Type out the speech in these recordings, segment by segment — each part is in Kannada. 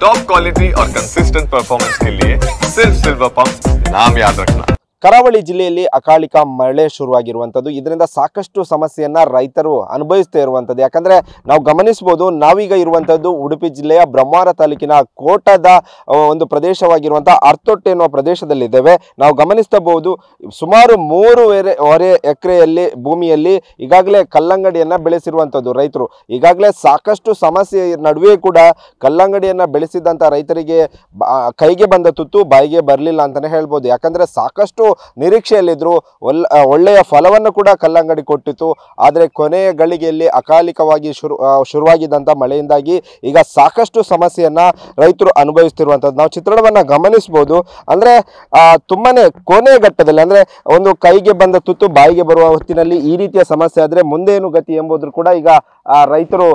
टॉप क्वालिटी और कंसिस्टेंट परफॉर्मेंस के लिए सिर्फ सिल्वर पंप नाम याद रखना। ಕರಾವಳಿ ಜಿಲ್ಲೆಯಲ್ಲಿ ಅಕಾಲಿಕ ಮಳೆ ಶುರುವಾಗಿರುವಂಥದ್ದು ಇದರಿಂದ ಸಾಕಷ್ಟು ಸಮಸ್ಯೆಯನ್ನು ರೈತರು ಅನುಭವಿಸ್ತಾ ಇರುವಂಥದ್ದು. ಯಾಕಂದರೆ ನಾವು ಗಮನಿಸ್ಬೋದು, ನಾವೀಗ ಇರುವಂಥದ್ದು ಉಡುಪಿ ಜಿಲ್ಲೆಯ ಬ್ರಹ್ಮಾವರ ತಾಲೂಕಿನ ಕೋಟದ ಒಂದು ಪ್ರದೇಶವಾಗಿರುವಂಥ ಅರ್ತೊಟ್ಟೆ ಎನ್ನುವ ಪ್ರದೇಶದಲ್ಲಿದ್ದೇವೆ. ನಾವು ಗಮನಿಸಬಹುದು, ಸುಮಾರು 3.5 ಎಕರೆಯಲ್ಲಿ ಭೂಮಿಯಲ್ಲಿ ಈಗಾಗಲೇ ಕಲ್ಲಂಗಡಿಯನ್ನು ಬೆಳೆಸಿರುವಂಥದ್ದು ರೈತರು. ಈಗಾಗಲೇ ಸಾಕಷ್ಟು ಸಮಸ್ಯೆ ನಡುವೆ ಕೂಡ ಕಲ್ಲಂಗಡಿಯನ್ನು ಬೆಳೆಸಿದಂಥ ರೈತರಿಗೆ ಕೈಗೆ ಬಂದ ತುತ್ತು ಬಾಯಿಗೆ ಬರಲಿಲ್ಲ ಅಂತಲೇ ಹೇಳ್ಬೋದು. ಯಾಕಂದರೆ ಸಾಕಷ್ಟು ನಿರೀಕ್ಷೆಯಲ್ಲಿದ್ದರು, ಒಳ್ಳೆಯ ಫಲವನ್ನು ಕೂಡ ಕಲ್ಲಂಗಡಿ ಕೊಟ್ಟಿತ್ತು. ಆದರೆ ಕೊನೆಯ ಗಳಿಗೆಯಲ್ಲಿ ಅಕಾಲಿಕವಾಗಿ ಶುರುವಾಗಿದ್ದಂಥ ಮಳೆಯಿಂದಾಗಿ ಈಗ ಸಾಕಷ್ಟು ಸಮಸ್ಯೆಯನ್ನು ರೈತರು ಅನುಭವಿಸ್ತಿರುವಂಥದ್ದು ನಾವು ಚಿತ್ರಣವನ್ನು ಗಮನಿಸ್ಬೋದು. ಅಂದರೆ ತುಂಬಾ ಕೊನೆಯ ಘಟ್ಟದಲ್ಲಿ, ಅಂದರೆ ಒಂದು ಕೈಗೆ ಬಂದ ತುತ್ತು ಬಾಯಿಗೆ ಬರುವ ಹೊತ್ತಿನಲ್ಲಿ ಈ ರೀತಿಯ ಸಮಸ್ಯೆ ಆದರೆ ಮುಂದೇನು ಗತಿ ಎಂಬುದು ಕೂಡ ಈಗ ರೈತರು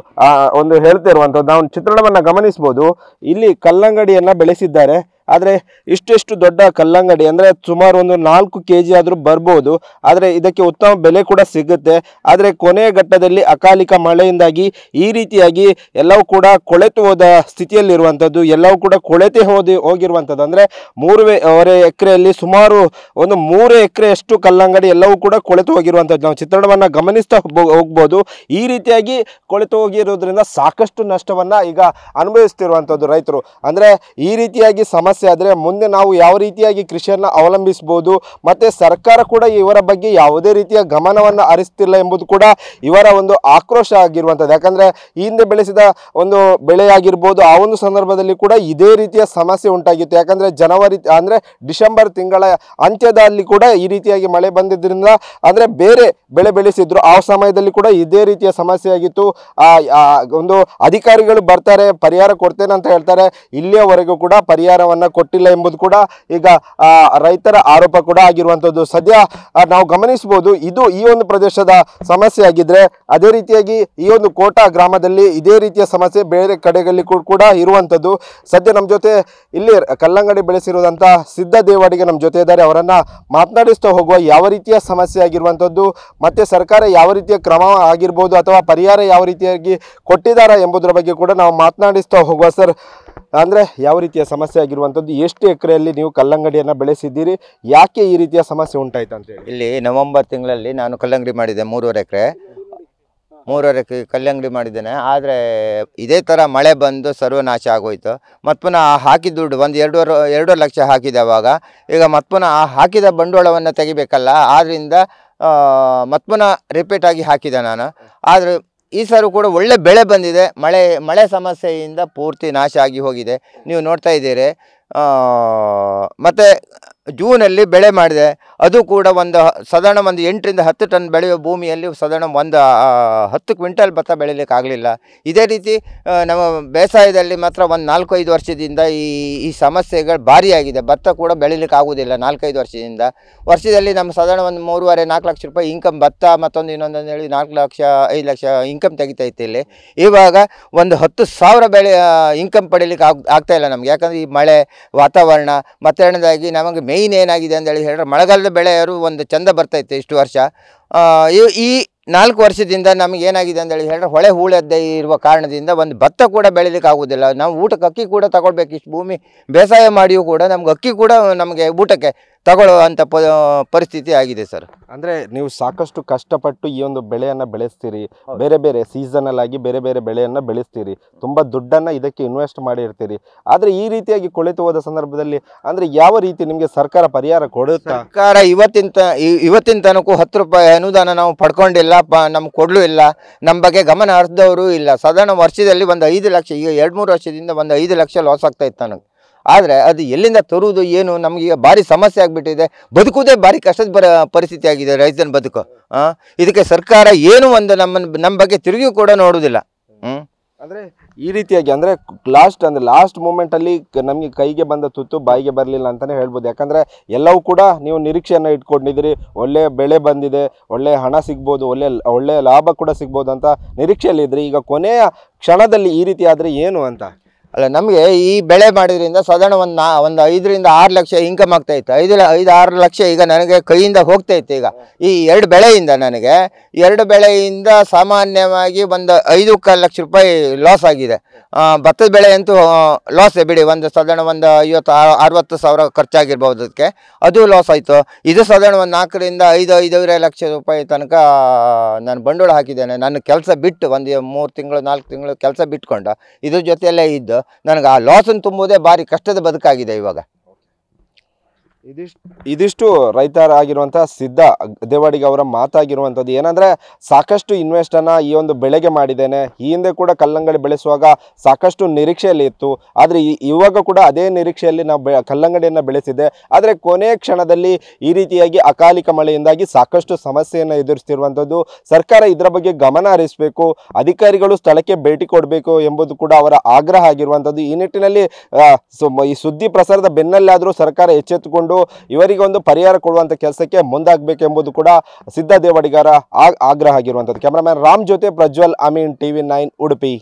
ಒಂದು ಹೇಳ್ತಿರುವಂಥದ್ದು ನಾವು ಚಿತ್ರಣವನ್ನು ಗಮನಿಸ್ಬೋದು. ಇಲ್ಲಿ ಕಲ್ಲಂಗಡಿಯನ್ನು ಬೆಳೆಸಿದ್ದಾರೆ, ಆದರೆ ಇಷ್ಟು ದೊಡ್ಡ ಕಲ್ಲಂಗಡಿ ಅಂದರೆ ಸುಮಾರು ಒಂದು 4 kg ಆದರೂ ಬರ್ಬೋದು. ಆದರೆ ಇದಕ್ಕೆ ಉತ್ತಮ ಬೆಲೆ ಕೂಡ ಸಿಗುತ್ತೆ. ಆದರೆ ಕೊನೆಯ ಘಟ್ಟದಲ್ಲಿ ಅಕಾಲಿಕ ಮಳೆಯಿಂದಾಗಿ ಈ ರೀತಿಯಾಗಿ ಎಲ್ಲವೂ ಕೂಡ ಕೊಳೆತು ಹೋದ ಸ್ಥಿತಿಯಲ್ಲಿರುವಂಥದ್ದು, ಎಲ್ಲವೂ ಕೂಡ ಕೊಳೆತೆ ಹೋಗಿರುವಂಥದ್ದು. ಅಂದರೆ 3.5 ಎಕರೆಯಲ್ಲಿ ಸುಮಾರು ಒಂದು 3 ಎಕರೆಯಷ್ಟು ಕಲ್ಲಂಗಡಿ ಎಲ್ಲವೂ ಕೂಡ ಕೊಳೆತು ಹೋಗಿರುವಂಥದ್ದು ನಾವು ಚಿತ್ರಣವನ್ನು ಗಮನಿಸ್ತಾ ಹೋಗ್ಬೋದು. ಈ ರೀತಿಯಾಗಿ ಕೊಳೆತು ಹೋಗಿರೋದ್ರಿಂದ ಸಾಕಷ್ಟು ನಷ್ಟವನ್ನು ಈಗ ಅನುಭವಿಸ್ತಿರುವಂಥದ್ದು ರೈತರು. ಅಂದರೆ ಈ ರೀತಿಯಾಗಿ ಸಮಸ್ಯೆ ಆದರೆ ಮುಂದೆ ನಾವು ಯಾವ ರೀತಿಯಾಗಿ ಕೃಷಿಯನ್ನು ಅವಲಂಬಿಸಬಹುದು, ಮತ್ತು ಸರ್ಕಾರ ಕೂಡ ಇವರ ಬಗ್ಗೆ ಯಾವುದೇ ರೀತಿಯ ಗಮನವನ್ನು ಹರಿಸ್ತಿಲ್ಲ ಎಂಬುದು ಕೂಡ ಇವರ ಒಂದು ಆಕ್ರೋಶ ಆಗಿರುವಂಥದ್ದು. ಯಾಕಂದರೆ ಈ ಹಿಂದೆ ಬೆಳೆಸಿದ ಒಂದು ಬೆಳೆಯಾಗಿರ್ಬೋದು, ಆ ಒಂದು ಸಂದರ್ಭದಲ್ಲಿ ಕೂಡ ಇದೇ ರೀತಿಯ ಸಮಸ್ಯೆ ಉಂಟಾಗಿತ್ತು. ಯಾಕಂದರೆ ಡಿಸೆಂಬರ್ ತಿಂಗಳ ಅಂತ್ಯದಲ್ಲಿ ಕೂಡ ಈ ರೀತಿಯಾಗಿ ಮಳೆ ಬಂದಿದ್ದರಿಂದ ಅಂದರೆ ಬೇರೆ ಬೆಳೆ ಬೆಳೆಸಿದ್ರು, ಆ ಸಮಯದಲ್ಲಿ ಕೂಡ ಇದೇ ರೀತಿಯ ಸಮಸ್ಯೆ ಆಗಿತ್ತು. ಒಂದು ಅಧಿಕಾರಿಗಳು ಬರ್ತಾರೆ, ಪರಿಹಾರ ಕೊಡ್ತೇನೆ ಅಂತ ಹೇಳ್ತಾರೆ, ಇಲ್ಲಿಯವರೆಗೂ ಕೂಡ ಪರಿಹಾರವನ್ನು ಕೊಟ್ಟಿಲ್ಲ ಎಂಬುದು ಕೂಡ ಈಗ ರೈತರ ಆರೋಪ ಕೂಡ ಆಗಿರುವಂಥದ್ದು. ಸದ್ಯ ನಾವು ಗಮನಿಸಬಹುದು, ಇದು ಈ ಒಂದು ಪ್ರದೇಶದ ಸಮಸ್ಯೆ ಆಗಿದ್ರೆ ಅದೇ ರೀತಿಯಾಗಿ ಈ ಒಂದು ಕೋಟಾ ಗ್ರಾಮದಲ್ಲಿ ಇದೇ ರೀತಿಯ ಸಮಸ್ಯೆ ಬೇರೆ ಕಡೆಗಳಲ್ಲಿ ಕೂಡ ಇರುವಂಥದ್ದು. ಸದ್ಯ ನಮ್ಮ ಜೊತೆ ಇಲ್ಲಿ ಕಲ್ಲಂಗಡಿ ಬೆಳೆಸಿರುವಂಥ ಸಿದ್ಧ ದೇವಾಡಿಗೆ ನಮ್ಮ ಜೊತೆ ಇದ್ದಾರೆ. ಅವರನ್ನು ಮಾತನಾಡಿಸ್ತಾ ಹೋಗುವ ಯಾವ ರೀತಿಯ ಸಮಸ್ಯೆ ಆಗಿರುವಂಥದ್ದು, ಮತ್ತು ಸರ್ಕಾರ ಯಾವ ರೀತಿಯ ಕ್ರಮ ಆಗಿರ್ಬೋದು ಅಥವಾ ಪರಿಹಾರ ಯಾವ ರೀತಿಯಾಗಿ ಕೊಟ್ಟಿದ್ದಾರೆ ಎಂಬುದರ ಬಗ್ಗೆ ಕೂಡ ನಾವು ಮಾತನಾಡಿಸ್ತಾ ಹೋಗುವ. ಸರ್, ಅಂದರೆ ಯಾವ ರೀತಿಯ ಸಮಸ್ಯೆ ಆಗಿರುವಂಥದ್ದು, ಎಷ್ಟು ಎಕರೆಯಲ್ಲಿ ನೀವು ಕಲ್ಲಂಗಡಿಯನ್ನು ಬೆಳೆಸಿದ್ದೀರಿ, ಯಾಕೆ ಈ ರೀತಿಯ ಸಮಸ್ಯೆ ಉಂಟಾಯ್ತು ಅಂತೇಳಿ? ಇಲ್ಲಿ ನವೆಂಬರ್ ತಿಂಗಳಲ್ಲಿ ನಾನು ಕಲ್ಲಂಗಡಿ ಮಾಡಿದ್ದೆ 3.5 ಎಕರೆ ಕಲ್ಲಂಗಡಿ ಮಾಡಿದ್ದೇನೆ. ಆದರೆ ಇದೇ ಥರ ಮಳೆ ಬಂದು ಸರ್ವನಾಶ ಆಗೋಯ್ತು. ಮತ್ತು ಪುನಃ ಹಾಕಿದ ದುಡ್ಡು ಒಂದು 2 ಲಕ್ಷ ಹಾಕಿದೆ ಅವಾಗ. ಈಗ ಮತ್ತು ಪುನಃ ಹಾಕಿದ ಬಂಡವಾಳವನ್ನು ತೆಗಿಬೇಕಲ್ಲ, ಆದ್ದರಿಂದ ಮತ್ತು ಪುನಃ ರಿಪೀಟ್ ಆಗಿ ಹಾಕಿದೆ ನಾನು. ಆದರೆ ಈ ಸಾರು ಕೂಡ ಒಳ್ಳೆ ಬೆಳೆ ಬಂದಿದೆ. ಮಳೆ ಸಮಸ್ಯೆಯಿಂದ ಪೂರ್ತಿ ನಾಶ ಆಗಿ ಹೋಗಿದೆ, ನೀವು ನೋಡ್ತಾ ಇದ್ದೀರಿ. ಮತ್ತು ಜೂನಲ್ಲಿ ಬೆಳೆ ಮಾಡಿದೆ, ಅದು ಕೂಡ ಸಾಧಾರಣ 8 ರಿಂದ 10 ಟನ್ ಬೆಳೆಯುವ ಭೂಮಿಯಲ್ಲಿ ಸಾಧಾರಣ 10 ಕ್ವಿಂಟಲ್ ಭತ್ತ ಬೆಳೀಲಿಕ್ಕೆ ಆಗಲಿಲ್ಲ. ಇದೇ ರೀತಿ ನಮ್ಮ ಬೇಸಾಯದಲ್ಲಿ ಮಾತ್ರ 4-5 ವರ್ಷದಿಂದ ಈ ಸಮಸ್ಯೆಗಳು ಭಾರಿ ಆಗಿದೆ. ಭತ್ತ ಕೂಡ ಬೆಳೀಲಿಕ್ಕೆ ಆಗೋದಿಲ್ಲ 4-5 ವರ್ಷದಲ್ಲಿ ನಮ್ಮ ಸಾಧಾರಣ 3.5-4 ಲಕ್ಷ ರೂಪಾಯಿ ಇನ್ಕಮ್ ಭತ್ತ, ಮತ್ತೊಂದು ಇನ್ನೊಂದು ಹೇಳಿ 4-5 ಲಕ್ಷ ಇನ್ಕಮ್ ತೆಗಿತಾ ಇತ್ತು ಇಲ್ಲಿ. ಇವಾಗ 10,000 ಬೆಳೆ ಇನ್ಕಮ್ ಪಡೀಲಿಕ್ಕೆ ಆಗ್ತಾಯಿಲ್ಲ ನಮಗೆ. ಯಾಕಂದರೆ ಈ ಮಳೆ ವಾತಾವರಣ ಮತ್ತು ಎರಡನೇದಾಗಿ ನಮಗೆ ಮೇಯ್ನ್ ಏನಾಗಿದೆ ಅಂತೇಳಿ ಹೇಳಿದ್ರೆ, ಮಳೆಗಾಲದ ಬೆಳೆಯವರು ಒಂದು ಚಂದ ಬರ್ತಾಯಿತ್ತು ಇಷ್ಟು ವರ್ಷ. ಈ 4 ವರ್ಷದಿಂದ ನಮಗೆ ಏನಾಗಿದೆ ಅಂತೇಳಿ ಹೇಳಿದ್ರೆ, ಹೊಳೆ ಹೂಳದ್ದೇ ಇರುವ ಕಾರಣದಿಂದ ಒಂದು ಭತ್ತ ಕೂಡ ಬೆಳೀಲಿಕ್ಕೆ ಆಗೋದಿಲ್ಲ. ನಾವು ಊಟಕ್ಕೆ ಅಕ್ಕಿ ಕೂಡ ತಗೊಳ್ಬೇಕು, ಇಷ್ಟು ಭೂಮಿ ಬೇಸಾಯ ಮಾಡಿಯೂ ಕೂಡ ನಮ್ಗೆ ಅಕ್ಕಿ ಕೂಡ ನಮಗೆ ಊಟಕ್ಕೆ ತಗೊಳ್ಳುವಂಥ ಪರಿಸ್ಥಿತಿ ಆಗಿದೆ ಸರ್. ಅಂದರೆ ನೀವು ಸಾಕಷ್ಟು ಕಷ್ಟಪಟ್ಟು ಈ ಒಂದು ಬೆಳೆಯನ್ನು ಬೆಳೆಸ್ತೀರಿ, ಬೇರೆ ಸೀಸನಲ್ ಆಗಿ ಬೇರೆ ಬೆಳೆಯನ್ನು ಬೆಳೆಸ್ತೀರಿ, ತುಂಬ ದುಡ್ಡನ್ನು ಇದಕ್ಕೆ ಇನ್ವೆಸ್ಟ್ ಮಾಡಿರ್ತೀರಿ. ಆದರೆ ಈ ರೀತಿಯಾಗಿ ಕೊಳೆತು ಹೋದ ಸಂದರ್ಭದಲ್ಲಿ ಅಂದರೆ ಯಾವ ರೀತಿ ನಿಮಗೆ ಸರ್ಕಾರ ಪರಿಹಾರ ಕೊಡುತ್ತಾ? ಸರ್ಕಾರ ಇವತ್ತಿನ ತನಕ 10 ರೂಪಾಯಿ ಅನುದಾನ ನಾವು ಪಡ್ಕೊಂಡಿಲ್ಲ, ನಮ್ಗೆ ಕೊಡಲೂ ಇಲ್ಲ, ನಮ್ಮ ಬಗ್ಗೆ ಗಮನ ಹರಿಸಿದವರು ಇಲ್ಲ. ಸಾಧಾರಣ ವರ್ಷದಲ್ಲಿ 5 ಲಕ್ಷ, ಈಗ 2-3 ವರ್ಷದಿಂದ 5 ಲಕ್ಷ ಲಾಸ್ ಆಗ್ತಾ ಇತ್ತು ನನಗೆ. ಆದರೆ ಅದು ಎಲ್ಲಿಂದ ತರುವುದು ಏನು, ನಮಗೀಗ ಭಾರಿ ಸಮಸ್ಯೆ ಆಗಿಬಿಟ್ಟಿದೆ. ಬದುಕುವುದೇ ಭಾರಿ ಕಷ್ಟದ ಪರಿಸ್ಥಿತಿ ಆಗಿದೆ ರೈತನ ಬದುಕು. ಇದಕ್ಕೆ ಸರ್ಕಾರ ಏನು ನಮ್ಮ ಬಗ್ಗೆ ತಿರುಗಿಯೂ ಕೂಡ ನೋಡುವುದಿಲ್ಲ. ಅಂದರೆ ಈ ರೀತಿಯಾಗಿ ಅಂದರೆ ಲಾಸ್ಟ್ ಮೂಮೆಂಟಲ್ಲಿ ನಮಗೆ ಕೈಗೆ ಬಂದ ತುತ್ತು ಬಾಯಿಗೆ ಬರಲಿಲ್ಲ ಅಂತಲೇ ಹೇಳ್ಬೋದು. ಯಾಕಂದರೆ ಎಲ್ಲವೂ ಕೂಡ ನೀವು ನಿರೀಕ್ಷೆಯನ್ನು ಇಟ್ಕೊಂಡಿದ್ದೀರಿ, ಒಳ್ಳೆಯ ಬೆಳೆ ಬಂದಿದೆ, ಒಳ್ಳೆಯ ಹಣ ಸಿಗ್ಬೋದು, ಒಳ್ಳೆಯ ಲಾಭ ಕೂಡ ಸಿಗ್ಬೋದು ಅಂತ ನಿರೀಕ್ಷೆಯಲ್ಲಿದ್ರಿ. ಈಗ ಕೊನೆಯ ಕ್ಷಣದಲ್ಲಿ ಈ ರೀತಿ ಆದರೆ ಏನು ಅಂತ? ಅಲ್ಲ, ನಮಗೆ ಈ ಬೆಳೆ ಮಾಡೋದ್ರಿಂದ ಸಾಧಾರಣ ಒಂದು 5-6 ಲಕ್ಷ ಇನ್ಕಮ್ ಆಗ್ತಾ ಇತ್ತು. 5-6 ಲಕ್ಷ ಈಗ ನನಗೆ ಕೈಯಿಂದ ಹೋಗ್ತಾ ಇತ್ತು. ಈಗ ಈ 2 ಬೆಳೆಯಿಂದ ನನಗೆ 2 ಬೆಳೆಯಿಂದ ಸಾಮಾನ್ಯವಾಗಿ ಒಂದು 5-4 ಲಕ್ಷ ರೂಪಾಯಿ ಲಾಸ್ ಆಗಿದೆ. ಭತ್ತದ ಬೆಳೆ ಅಂತೂ ಲಾಸೇ ಬಿಡಿ, ಸಾಧಾರಣ ಒಂದು 50-60 ಸಾವಿರ ಖರ್ಚಾಗಿರ್ಬೋದು ಅದಕ್ಕೆ, ಅದು ಲಾಸ್ ಆಯಿತು. ಇದು ಸಾಧಾರಣ ಒಂದು 4-5 ಲಕ್ಷ ರೂಪಾಯಿ ತನಕ ನಾನು ಬಂಡವಾಳ ಹಾಕಿದ್ದೇನೆ. ನನ್ನ ಕೆಲಸ ಬಿಟ್ಟು ಒಂದು 3 ತಿಂಗಳು 4 ತಿಂಗಳು ಕೆಲಸ ಬಿಟ್ಕೊಂಡು ಇದ್ರ ಜೊತೆಯಲ್ಲೇ ಇದ್ದು ನನಗೆ ಆ ಲಾಸನ್ನು ತುಂಬುವುದೇ ಭಾರಿ ಕಷ್ಟದ ಬದುಕಾಗಿದೆ ಇವಾಗ. ಇದಿಷ್ಟು ರೈತರಾಗಿರುವಂತಹ ಸಿದ್ಧ ದೇವಾಡಿಗ ಅವರ ಮಾತಾಗಿರುವಂಥದ್ದು. ಏನಂದ್ರೆ ಸಾಕಷ್ಟು ಇನ್ವೆಸ್ಟನ್ನು ಈ ಒಂದು ಬೆಳೆಗೆ ಮಾಡಿದ್ದೇನೆ. ಈ ಹಿಂದೆ ಕೂಡ ಕಲ್ಲಂಗಡಿ ಬೆಳೆಸುವಾಗ ಸಾಕಷ್ಟು ನಿರೀಕ್ಷೆಯಲ್ಲಿ ಇತ್ತು, ಆದರೆ ಇವಾಗ ಕೂಡ ಅದೇ ನಿರೀಕ್ಷೆಯಲ್ಲಿ ನಾವು ಕಲ್ಲಂಗಡಿಯನ್ನು ಬೆಳೆಸಿದ್ದೆ. ಆದರೆ ಕೊನೆಯ ಕ್ಷಣದಲ್ಲಿ ಈ ರೀತಿಯಾಗಿ ಅಕಾಲಿಕ ಮಳೆಯಿಂದಾಗಿ ಸಾಕಷ್ಟು ಸಮಸ್ಯೆಯನ್ನು ಎದುರಿಸ್ತಿರುವಂಥದ್ದು. ಸರ್ಕಾರ ಇದರ ಬಗ್ಗೆ ಗಮನ ಹರಿಸಬೇಕು, ಅಧಿಕಾರಿಗಳು ಸ್ಥಳಕ್ಕೆ ಭೇಟಿ ಕೊಡಬೇಕು ಎಂಬುದು ಕೂಡ ಅವರ ಆಗ್ರಹ ಆಗಿರುವಂಥದ್ದು. ಈ ನಿಟ್ಟಿನಲ್ಲಿ ಈ ಸುದ್ದಿ ಪ್ರಸಾರದ ಬೆನ್ನಲ್ಲಾದರೂ ಸರ್ಕಾರ ಎಚ್ಚೆತ್ತುಕೊಂಡು ಇವರಿಗೆ ಒಂದು ಪರಿಹಾರ ಕೊಡುವಂತ ಕೆಲಸಕ್ಕೆ ಮುಂದಾಗಬೇಕೆಂಬುದು ಕೂಡ ಸಿದ್ಧ ದೇವಾಡಿಗರ ಆಗ್ರಹ ಆಗಿರುವಂಥದ್ದು. ಕ್ಯಾಮರಾಮನ್ ರಾಮ್ ಜೊತೆ ಪ್ರಜ್ವಲ್, ಅಮೀನ್, TV9 ಉಡುಪಿ.